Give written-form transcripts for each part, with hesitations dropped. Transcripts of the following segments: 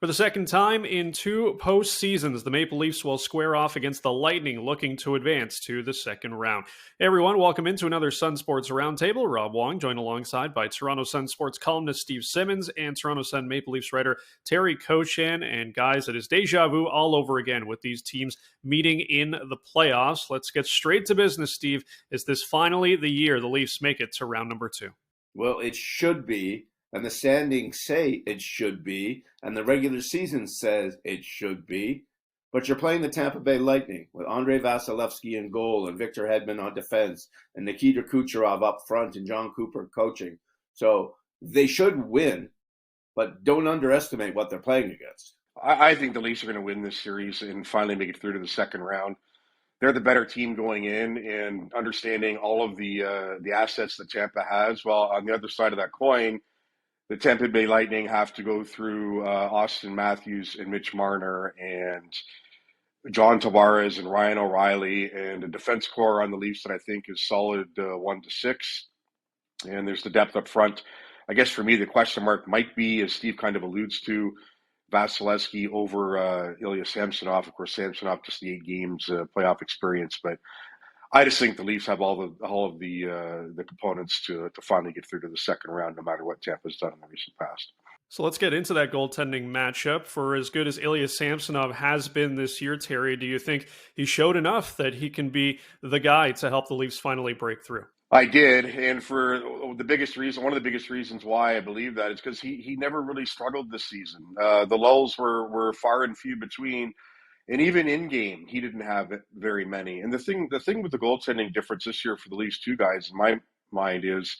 For the second time in 2 postseasons, the Maple Leafs will square off against the Lightning, looking to advance to the second round. Hey everyone, welcome into another SUN Sports Roundtable. Rob Wong, joined alongside by Toronto Sun Sports columnist Steve Simmons and Toronto Sun Maple Leafs writer Terry Koshan. And guys, it is deja vu all over again with these teams meeting in the playoffs. Let's get straight to business, Steve. Is this finally the year the Leafs make it to round number 2? Well, it should be. And the standings say it should be, and the regular season says it should be. But you're playing the Tampa Bay Lightning with Andrei Vasilevskiy in goal and Victor Hedman on defense and Nikita Kucherov up front and John Cooper coaching. So they should win, but don't underestimate what they're playing against. I think the Leafs are going to win this series and finally make it through to the second round. They're the better team going in and understanding all of the assets that Tampa has. While on the other side of that coin, the Tampa Bay Lightning have to go through Austin Matthews and Mitch Marner and John Tavares and Ryan O'Reilly and a defense core on the Leafs that I think is solid 1 to 6. And there's the depth up front. I guess for me, the question mark might be, as Steve kind of alludes to, Vasilevskiy over Ilya Samsonov. Of course, Samsonov just the 8 games playoff experience, but I just think the Leafs have all of the components to finally get through to the second round, no matter what Tampa's done in the recent past. So let's get into that goaltending matchup. For as good as Ilya Samsonov has been this year, Terry, do you think he showed enough that he can be the guy to help the Leafs finally break through? I did, and for one of the biggest reasons why I believe that is because he never really struggled this season. The lulls were far and few between. And even in game, he didn't have very many. And the thing with the goaltending difference this year for the Leafs, two guys, in my mind, is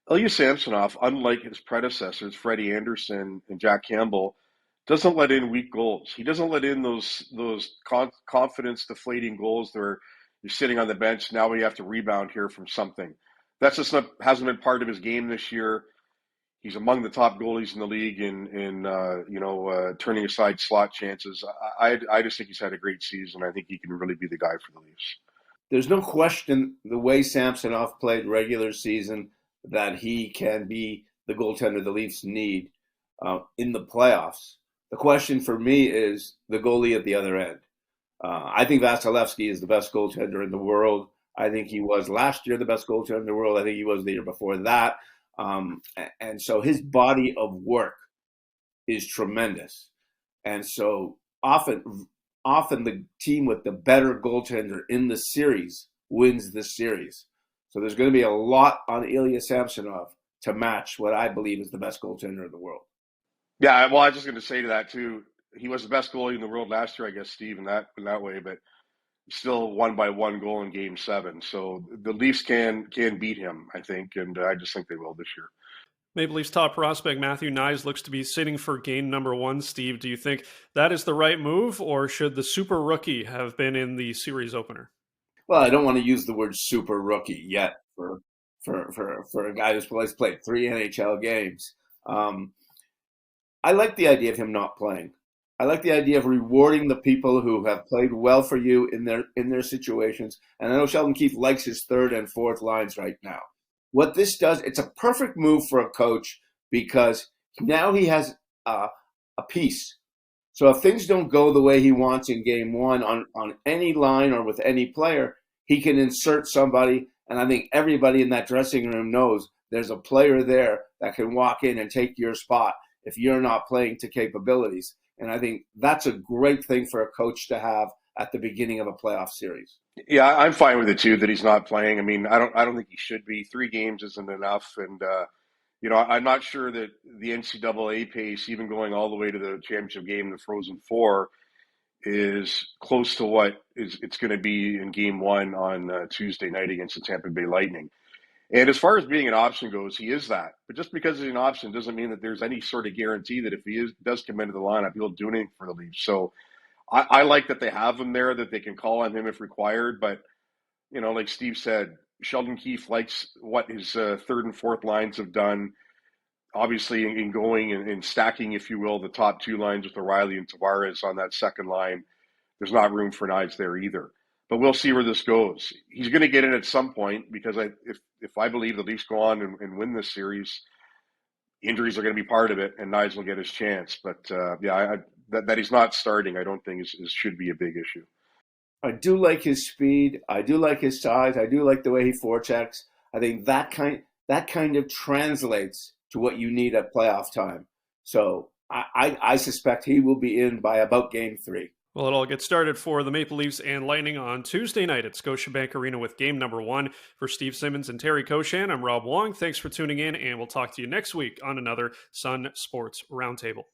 Ilya Samsonov, unlike his predecessors, Freddie Anderson and Jack Campbell, doesn't let in weak goals. He doesn't let in those confidence deflating goals where you're sitting on the bench. Now we have to rebound here from something. That's just hasn't been part of his game this year. He's among the top goalies in the league in turning aside slot chances. I just think he's had a great season. I think he can really be the guy for the Leafs. There's no question the way Samsonov played regular season that he can be the goaltender the Leafs need in the playoffs. The question for me is the goalie at the other end. I think Vasilevskiy is the best goaltender in the world. I think he was last year the best goaltender in the world. I think he was the year before that. And so his body of work is tremendous. And so often the team with the better goaltender in the series wins the series. So there's going to be a lot on Ilya Samsonov to match what I believe is the best goaltender in the world. Yeah, well, I was just going to say to that too. He was the best goalie in the world last year, I guess, Steve, in that way, but still won by 1 goal in Game 7. So the Leafs can beat him, I think, and I just think they will this year. Maple Leafs top prospect Matthew Knies looks to be sitting for game number 1. Steve, do you think that is the right move, or should the super rookie have been in the series opener? Well, I don't want to use the word super rookie yet for a guy who's played 3 NHL games. I like the idea of him not playing. I like the idea of rewarding the people who have played well for you in their situations. And I know Sheldon Keefe likes his 3rd and 4th lines right now. What this does, it's a perfect move for a coach because now he has a piece. So if things don't go the way he wants in game 1 on any line or with any player, he can insert somebody. And I think everybody in that dressing room knows there's a player there that can walk in and take your spot if you're not playing to capabilities. And I think that's a great thing for a coach to have at the beginning of a playoff series. Yeah, I'm fine with it too that he's not playing. I mean, I don't think he should be. 3 games isn't enough, and I'm not sure that the NCAA pace, even going all the way to the championship game, the Frozen Four, is close to what it's going to be in Game 1 on Tuesday night against the Tampa Bay Lightning. And as far as being an option goes, he is that. But just because he's an option doesn't mean that there's any sort of guarantee that if he does come into the lineup, he'll do anything for the Leafs. So I like that they have him there, that they can call on him if required. But, like Steve said, Sheldon Keefe likes what his 3rd and 4th lines have done. Obviously, in going and stacking, if you will, the top 2 lines with O'Reilly and Tavares on that second line, there's not room for Knies there either. But we'll see where this goes. He's going to get in at some point because if I believe the Leafs go on and win this series, injuries are going to be part of it, and Knies will get his chance. But that he's not starting, I don't think should be a big issue. I do like his speed. I do like his size. I do like the way he forechecks. I think that kind of translates to what you need at playoff time. So I suspect he will be in by about game 3. Well, it all gets started for the Maple Leafs and Lightning on Tuesday night at Scotiabank Arena with game number 1. For Steve Simmons and Terry Koshan, I'm Rob Wong. Thanks for tuning in, and we'll talk to you next week on another SUN Sports Roundtable.